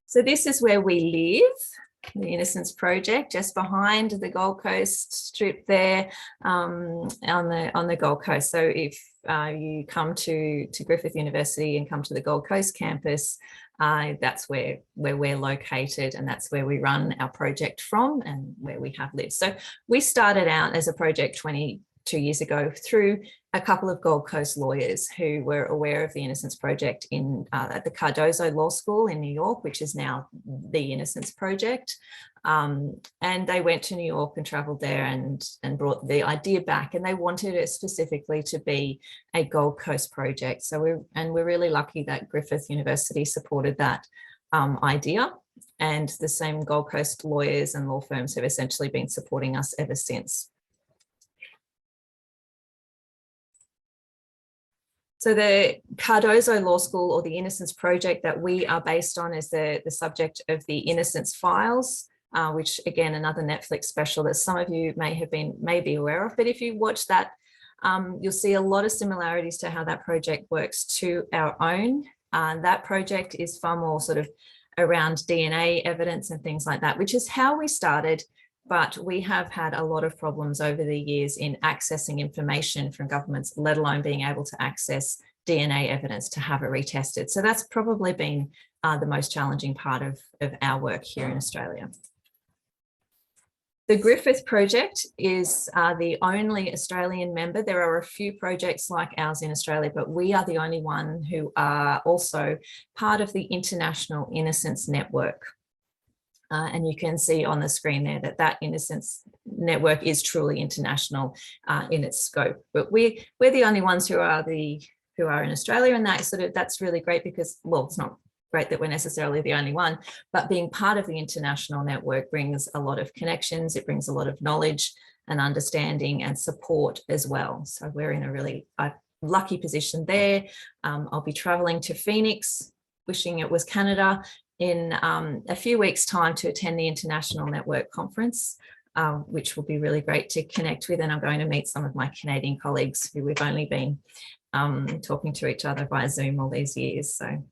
So this is where we live, the Innocence Project, just behind the Gold Coast strip there, on the Gold Coast. So if you come to Griffith University and come to the Gold Coast campus, that's where we're located, and that's where we run our project from and where we have lived. So we started out as a project 22 years ago through a couple of Gold Coast lawyers who were aware of the Innocence Project at the Cardozo Law School in New York, which is now the Innocence Project. And they went to New York and traveled there and brought the idea back, and they wanted it specifically to be a Gold Coast project. So we're really lucky that Griffith University supported that idea, and the same Gold Coast lawyers and law firms have essentially been supporting us ever since. So the Cardozo Law School, or the Innocence Project that we are based on, is the subject of the Innocence Files, which again, another Netflix special that some of you may be aware of. But if you watch that, you'll see a lot of similarities to how that project works to our own. That project is far more sort of around DNA evidence and things like that, which is how we started. But we have had a lot of problems over the years in accessing information from governments, let alone being able to access DNA evidence to have it retested. So that's probably been the most challenging part of our work here in Australia. The Griffith Project is the only Australian member. There are a few projects like ours in Australia, but we are the only one who are also part of the International Innocence Network. And you can see on the screen there that Innocence Network is truly international in its scope. But we're the only ones who are in Australia, and that's really great because, well, it's not great that we're necessarily the only one, but being part of the international network brings a lot of connections. It brings a lot of knowledge and understanding and support as well. So we're in a really lucky position there. I'll be traveling to Phoenix, wishing it was Canada, in a few weeks' time to attend the International Network Conference, which will be really great to connect with. And I'm going to meet some of my Canadian colleagues who we've only been talking to each other via Zoom all these years. So